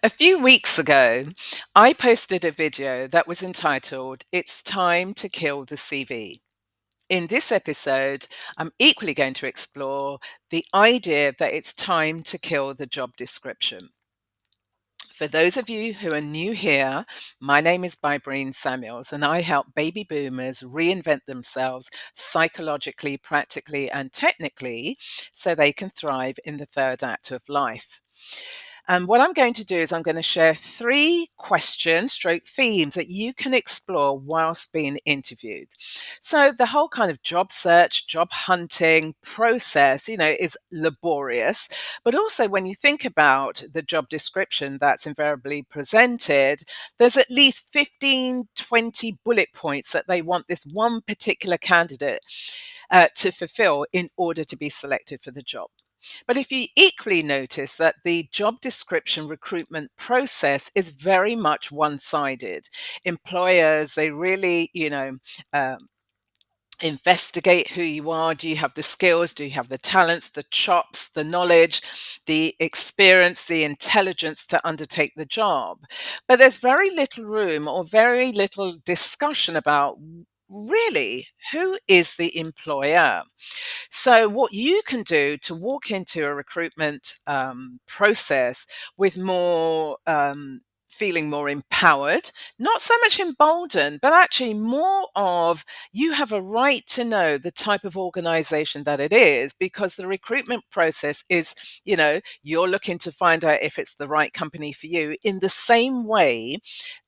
A few weeks ago, I posted a video that was entitled, It's Time to Kill the CV. In this episode, I'm equally going to explore the idea that it's time to kill the job description. For those of you who are new here, my name is Bybreen and I help baby boomers reinvent themselves psychologically, practically, and technically so they can thrive in the third act of life. And what I'm going to do is I'm going to share three questions, stroke themes that you can explore whilst being interviewed. So the whole kind of job search, job hunting process, is laborious. But also when you think about the job description that's invariably presented, there's at least 15, 20 bullet points that they want this one particular candidate to fulfill in order to be selected for the job. But if you equally notice that the job description recruitment process is very much one sided, employers, they really, um, investigate who you are. Do you have the skills? Do you have the talents, the chops, the knowledge, the experience, the intelligence to undertake the job? But there's very little room or very little discussion about really who is the employer. So, what you can do to walk into a recruitment process with more feeling more empowered, not so much emboldened, but actually more of you have a right to know the type of organization that it is because the recruitment process is, you're looking to find out if it's the right company for you in the same way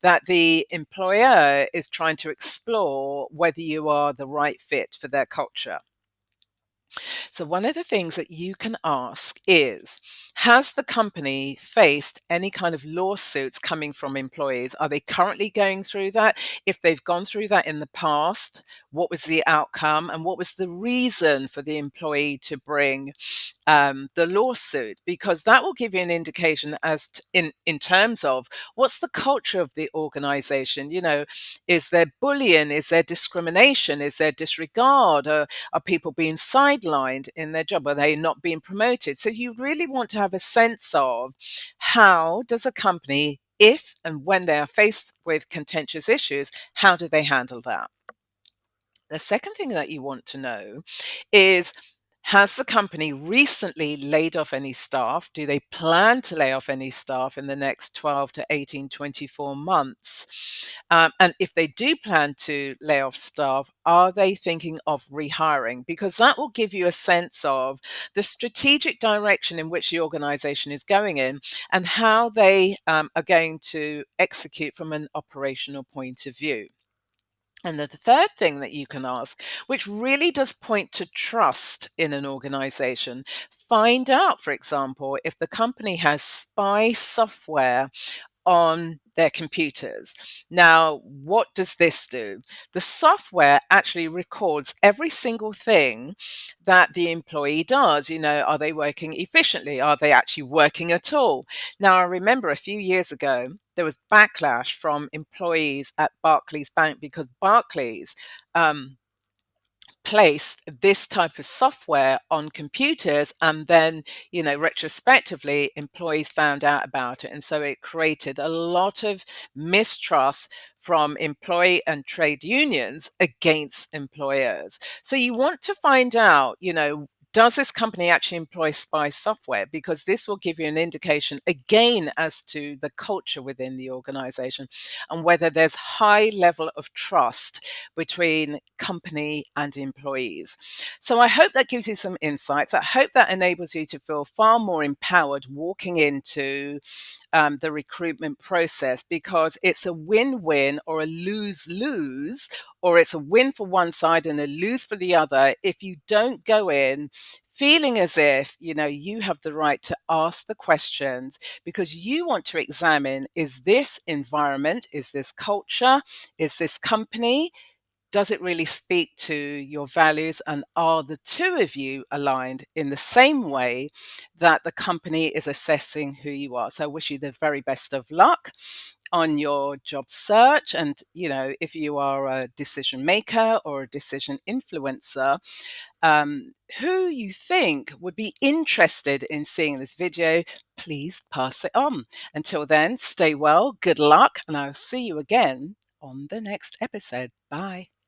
that the employer is trying to explore whether you are the right fit for their culture. So, one of the things that you can ask is, has the company faced any kind of lawsuits coming from employees? Are they currently going through that? If they've gone through that in the past, what was the outcome and what was the reason for the employee to bring the lawsuit? Because that will give you an indication as to, in terms of what's the culture of the organization. Is there bullying? Is there discrimination? Is there disregard? Are people being sidelined in their job? Are they not being promoted? So you really want to have a sense of how does a company, if and when they are faced with contentious issues, how do they handle that? The second thing that you want to know is, has the company recently laid off any staff? Do they plan to lay off any staff in the next 12 to 18, 24 months? And if they do plan to lay off staff, are they thinking of rehiring? Because that will give you a sense of the strategic direction in which the organization is going in and how they are going to execute from an operational point of view. And the third thing that you can ask, which really does point to trust in an organization, find out, for example, if the company has spy software on their computers. Now, what does this do? The software actually records every single thing that the employee does. Are they working efficiently? Are they actually working at all? Now, I remember a few years ago, there was backlash from employees at Barclays Bank because Barclays um, placed this type of software on computers, and then retrospectively employees found out about it, and so it created a lot of mistrust from employee and trade unions against employers. So you want to find out, does this company actually employ spy software? Because this will give you an indication again as to the culture within the organization and whether there's high level of trust between company and employees. So I hope that gives you some insights. I hope that enables you to feel far more empowered walking into the recruitment process, because it's a win-win or a lose-lose, or it's a win for one side and a lose for the other if you don't go in feeling as if you have the right to ask the questions, because you want to examine, is this environment, is this culture, is this company, does it really speak to your values, and are the two of you aligned in the same way that the company is assessing who you are? So I wish you the very best of luck. on your job search. And, if you are a decision maker or a decision influencer, who you think would be interested in seeing this video, please pass it on. Until then, stay well, good luck, and I'll see you again on the next episode. Bye.